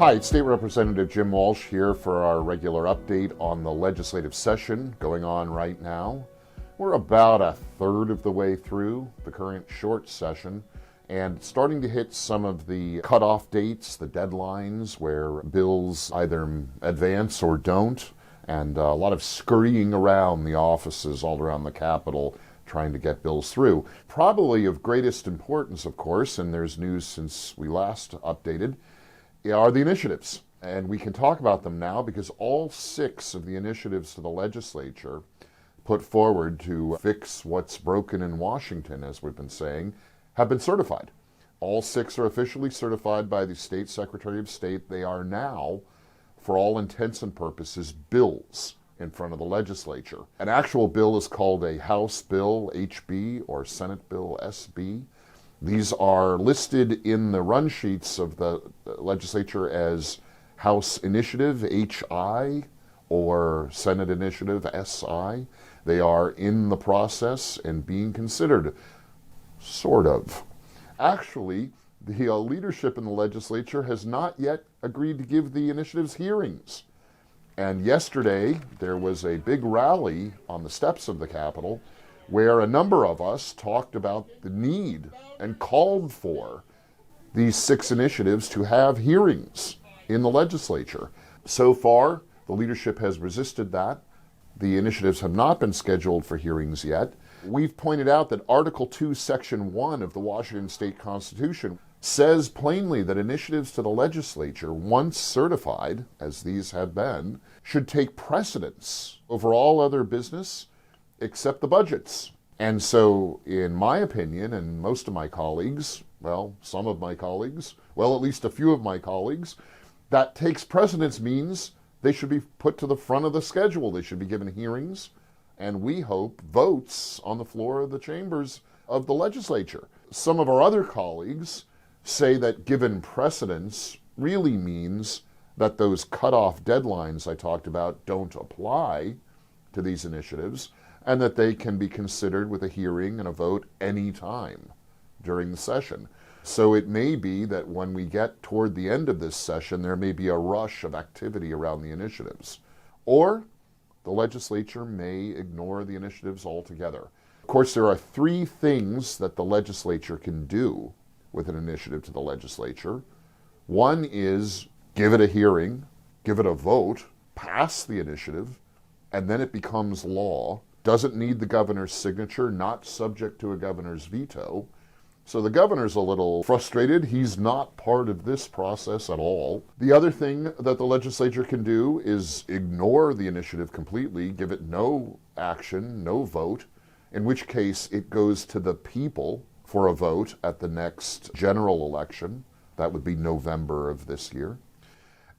Hi, it's State Representative Jim Walsh here for our regular update on the legislative session going on right now. We're about a third of the way through the current short session and starting to hit some of the cutoff dates, the deadlines where bills either advance or don't, and a lot of scurrying around the offices all around the Capitol trying to get bills through. Probably of greatest importance, of course, and there's news since we last updated, are the initiatives. And we can talk about them now because all 6 of the initiatives to the legislature put forward to fix what's broken in Washington, as we've been saying, have been certified. All 6 are officially certified by the State Secretary of State. They are now, for all intents and purposes, bills in front of the legislature. An actual bill is called a House Bill, HB, or Senate Bill, SB. These are listed in the run sheets of the legislature as House Initiative, HI, or Senate Initiative, SI. They are in the process and being considered, sort of. Actually, the leadership in the legislature has not yet agreed to give the initiatives hearings. And yesterday, there was a big rally on the steps of the Capitol where a number of us talked about the need and called for these 6 initiatives to have hearings in the legislature. So far, the leadership has resisted that. The initiatives have not been scheduled for hearings yet. We've pointed out that Article 2, Section 1 of the Washington State Constitution says plainly that initiatives to the legislature, once certified, as these have been, should take precedence over all other business except the budgets. And so, in my opinion, and most of my colleagues, well, some of my colleagues, well, at least a few of my colleagues, that takes precedence means they should be put to the front of the schedule. They should be given hearings, and we hope votes on the floor of the chambers of the legislature. Some of our other colleagues say that given precedence really means that those cutoff deadlines I talked about don't apply to these initiatives, and that they can be considered with a hearing and a vote any time during the session. So it may be that when we get toward the end of this session, there may be a rush of activity around the initiatives. Or the legislature may ignore the initiatives altogether. Of course, there are 3 things that the legislature can do with an initiative to the legislature. One is give it a hearing, give it a vote, pass the initiative, and then it becomes law. Doesn't need the governor's signature, not subject to a governor's veto. So the governor's a little frustrated. He's not part of this process at all. The other thing that the legislature can do is ignore the initiative completely, give it no action, no vote, in which case it goes to the people for a vote at the next general election. That would be November of this year.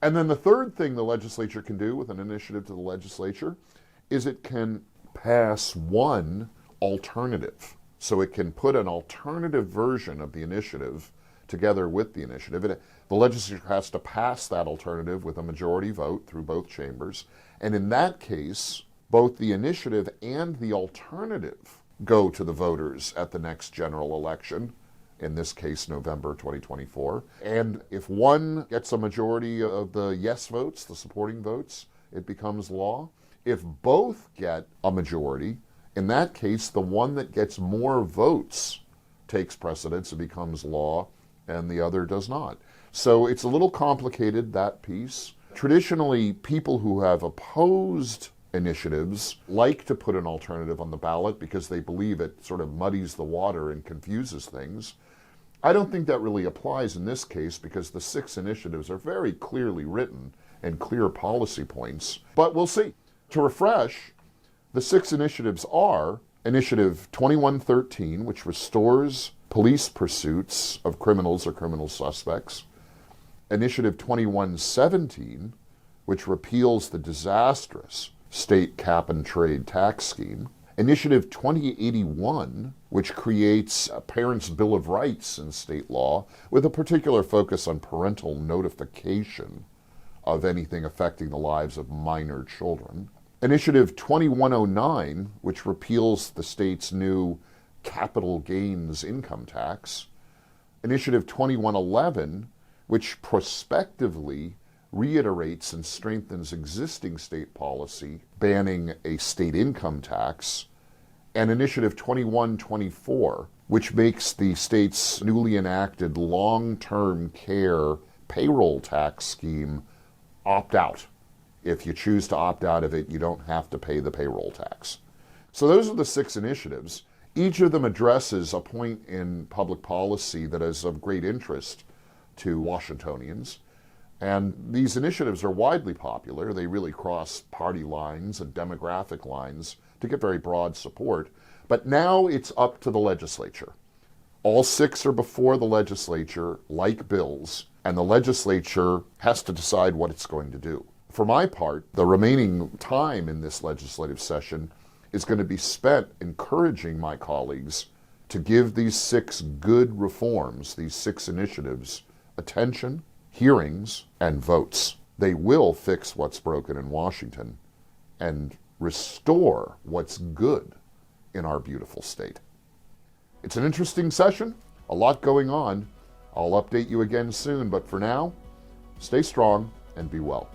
And then the third thing the legislature can do with an initiative to the legislature is it can pass one alternative. So it can put an alternative version of the initiative together with the initiative. The legislature has to pass that alternative with a majority vote through both chambers. And in that case, both the initiative and the alternative go to the voters at the next general election, in this case, November 2024. And if one gets a majority of the yes votes, the supporting votes, it becomes law. If both get a majority, in that case, the one that gets more votes takes precedence and becomes law, and the other does not. So it's a little complicated, that piece. Traditionally, people who have opposed initiatives like to put an alternative on the ballot because they believe it sort of muddies the water and confuses things. I don't think that really applies in this case because the 6 initiatives are very clearly written and clear policy points, but we'll see. To refresh, the 6 initiatives are Initiative 2113, which restores police pursuits of criminals or criminal suspects. Initiative 2117, which repeals the disastrous state cap-and-trade tax scheme. Initiative 2081, which creates a parent's Bill of Rights in state law with a particular focus on parental notification of anything affecting the lives of minor children. Initiative 2109, which repeals the state's new capital gains income tax. Initiative 2111, which prospectively reiterates and strengthens existing state policy banning a state income tax, and Initiative 2124, which makes the state's newly enacted long-term care payroll tax scheme opt out. If you choose to opt out of it, you don't have to pay the payroll tax. So those are the 6 initiatives. Each of them addresses a point in public policy that is of great interest to Washingtonians. And these initiatives are widely popular. They really cross party lines and demographic lines to get very broad support. But now it's up to the legislature. All 6 are before the legislature, like bills, and the legislature has to decide what it's going to do. For my part, the remaining time in this legislative session is going to be spent encouraging my colleagues to give these 6 good reforms, these 6 initiatives, attention, hearings, and votes. They will fix what's broken in Washington and restore what's good in our beautiful state. It's an interesting session, a lot going on. I'll update you again soon, but for now, stay strong and be well.